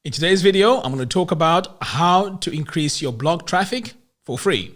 In today's video, I'm going to talk about how to increase your blog traffic for free.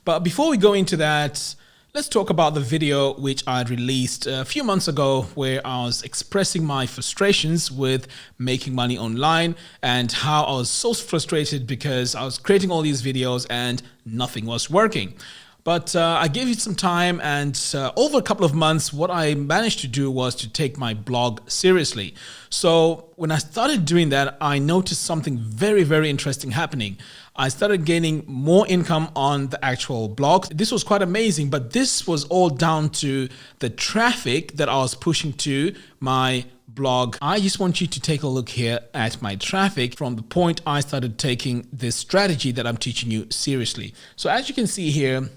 But before we go into that, let's talk about the video which I released a few months ago where I was expressing my frustrations with making money online and how I was so frustrated because I was creating all these videos and nothing was working. But I gave it some time, and over a couple of months, what I managed to do was to take my blog seriously. So when I started doing that, I noticed something very, very interesting happening. I started gaining more income on the actual blog. This was quite amazing, but this was all down to the traffic that I was pushing to my blog. I just want you to take a look here at my traffic from the point I started taking this strategy that I'm teaching you seriously. So as you can see here,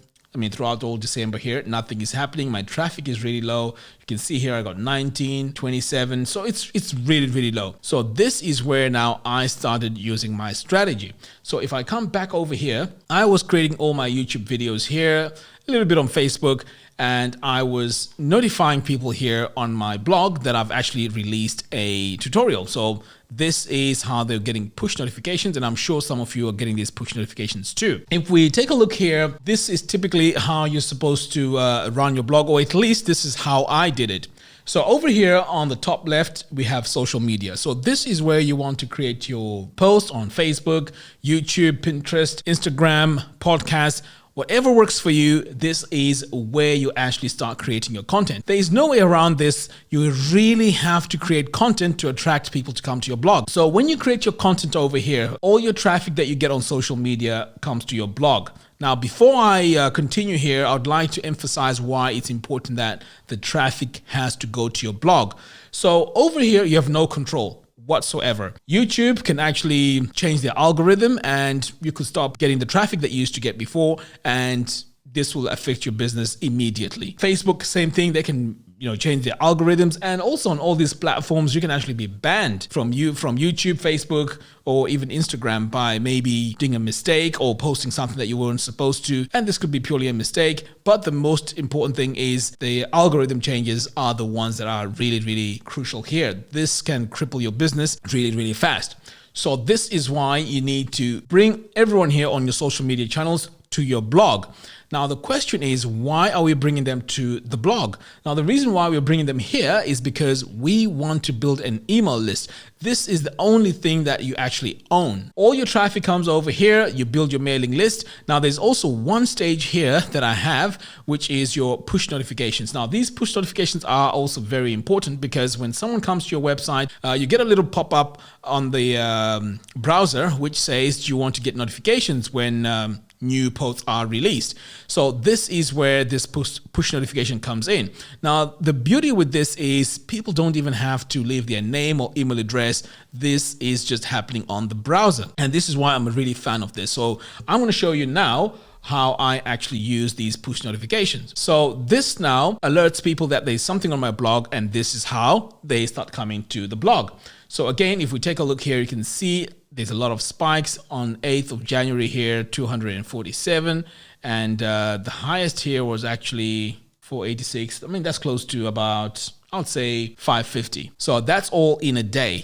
throughout all December here, nothing is happening. My traffic is really low. You can see here I got 19, 27. So it's really, really low. So this is where now I started using my strategy. So if I come back over here, I was creating all my YouTube videos here, a little bit on Facebook, and I was notifying people here on my blog that I've actually released a tutorial. So this is how they're getting push notifications, and I'm sure some of you are getting these push notifications too. If we take a look here, this is typically how you're supposed to run your blog, or at least this is how I did it. So over here on the top left, we have social media. So this is where you want to create your posts on Facebook, YouTube, Pinterest, Instagram, podcast. Whatever works for you, this is where you actually start creating your content. There is no way around this. You really have to create content to attract people to come to your blog. So when you create your content over here, all your traffic that you get on social media comes to your blog. Now, before I continue here, I would like to emphasize why it's important that the traffic has to go to your blog. So over here, you have no control whatsoever. YouTube can actually change their algorithm and you could stop getting the traffic that you used to get before, and this will affect your business immediately. Facebook, same thing. They can change their algorithms, and also on all these platforms you can actually be banned from YouTube, Facebook, or even Instagram by maybe doing a mistake or posting something that you weren't supposed to, and this could be purely a mistake. But the most important thing is the algorithm changes are the ones that are really, really crucial here. This can cripple your business really, really fast. So this is why you need to bring everyone here on your social media channels to your blog. Now, the question is, why are we bringing them to the blog? Now, the reason why we're bringing them here is because we want to build an email list. This is the only thing that you actually own. All your traffic comes over here. You build your mailing list. Now, there's also one stage here that I have, which is your push notifications. Now, these push notifications are also very important because when someone comes to your website, you get a little pop-up on the browser which says, do you want to get notifications when new posts are released? So this is where this push notification comes in. Now, the beauty with this is people don't even have to leave their name or email address. This is just happening on the browser. And this is why I'm a really fan of this. So I'm going to show you now how I actually use these push notifications. So this now alerts people that there's something on my blog, and this is how they start coming to the blog. So again, if we take a look here, you can see there's a lot of spikes on 8th of January here, 247. And the highest here was actually 486. That's close to about, I would say 550. So that's all in a day.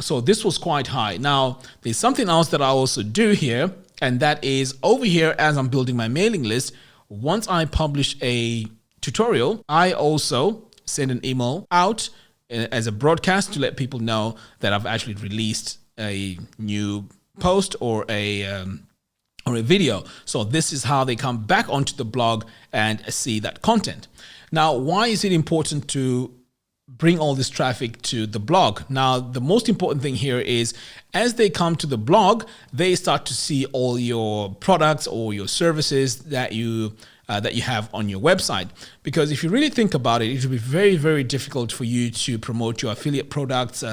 So this was quite high. Now, there's something else that I also do here, and that is over here as I'm building my mailing list. Once I publish a tutorial, I also send an email out as a broadcast to let people know that I've actually released a new post or a video. So this is how they come back onto the blog and see that content. Now, why is it important to bring all this traffic to the blog? Now, the most important thing here is as they come to the blog, they start to see all your products or your services that you have on your website. Because if you really think about it, it will be very, very difficult for you to promote your affiliate products,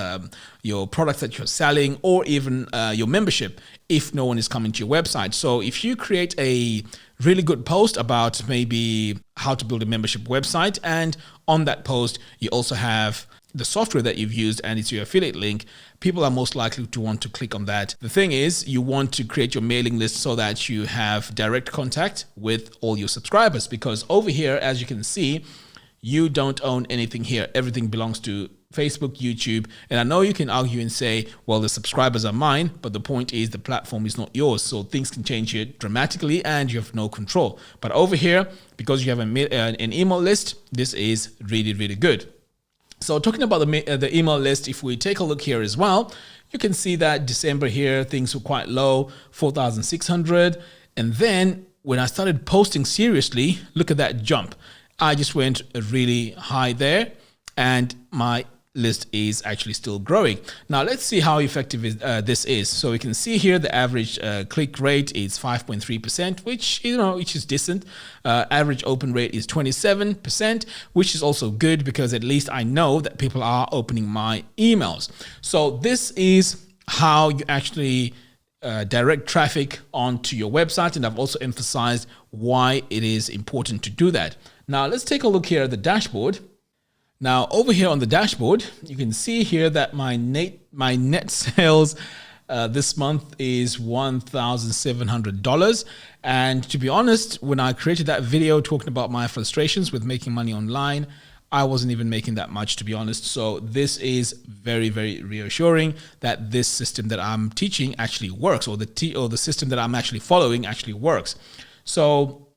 your products that you're selling, or even your membership if no one is coming to your website. So if you create a really good post about maybe how to build a membership website, and on that post, you also have the software that you've used and it's your affiliate link, people are most likely to want to click on that. The thing is, you want to create your mailing list so that you have direct contact with all your subscribers, because over here, as you can see, you don't own anything here. Everything belongs to Facebook, YouTube. And I know you can argue and say, well, the subscribers are mine, but the point is the platform is not yours. So things can change here dramatically and you have no control. But over here, because you have an email list, this is really, really good. So talking about the email list, if we take a look here as well, you can see that December here, things were quite low, 4,600. And then when I started posting seriously, look at that jump. I just went really high there and my list is actually still growing. Now let's see how effective this is. So we can see here the average click rate is 5.3%, which is decent. Average open rate is 27%, which is also good because at least I know that people are opening my emails. So this is how you actually direct traffic onto your website, and I've also emphasized why it is important to do that. Now let's take a look here at the dashboard. Now over here on the dashboard, you can see here that my net sales this month is $1,700. And to be honest, when I created that video talking about my frustrations with making money online, I wasn't even making that much, to be honest. So this is very, very reassuring that this system that I'm teaching actually works, or the system that I'm actually following actually works. So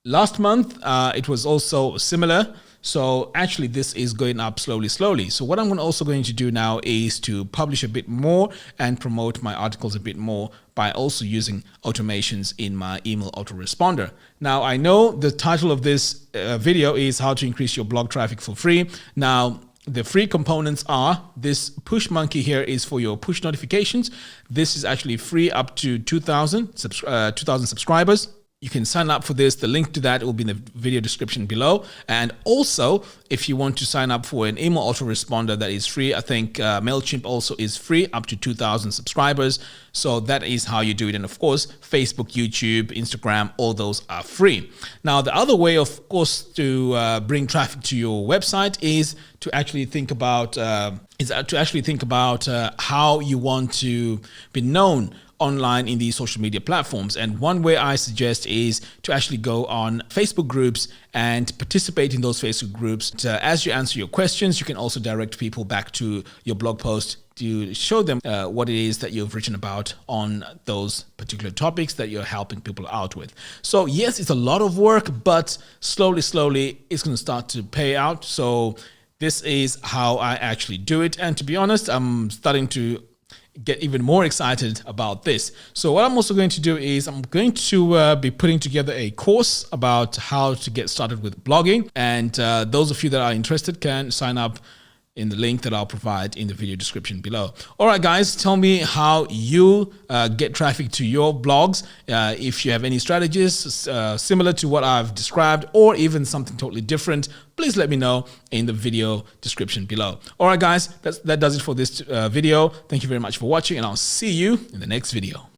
last month, it was also similar. So actually this is going up slowly. So what I'm also going to do now is to publish a bit more and promote my articles a bit more by also using automations in my email autoresponder. Now I know the title of this video is how to increase your blog traffic for free. Now the free components are this push monkey here is for your push notifications. This is actually free up to 2,000 subscribers. You can sign up for this. The link to that will be in the video description below. And also, if you want to sign up for an email autoresponder that is free, I think MailChimp also is free up to 2,000 subscribers. So that is how you do it. And of course, Facebook, YouTube, Instagram, all those are free. Now, the other way, of course, to bring traffic to your website is to actually think about how you want to be known online in these social media platforms. And one way I suggest is to actually go on Facebook groups and participate in those Facebook groups. As you answer your questions, you can also direct people back to your blog post to show them what it is that you've written about on those particular topics that you're helping people out with. So yes, it's a lot of work, but slowly it's going to start to pay out. So this is how I actually do it. And to be honest, I'm starting to get even more excited about this. So what I'm also going to do is I'm going to be putting together a course about how to get started with blogging. And those of you that are interested can sign up in the link that I'll provide in the video description below. All right, guys, tell me how you get traffic to your blogs. If you have any strategies similar to what I've described or even something totally different, please let me know in the video description below. All right, guys, that does it for this video. Thank you very much for watching, and I'll see you in the next video.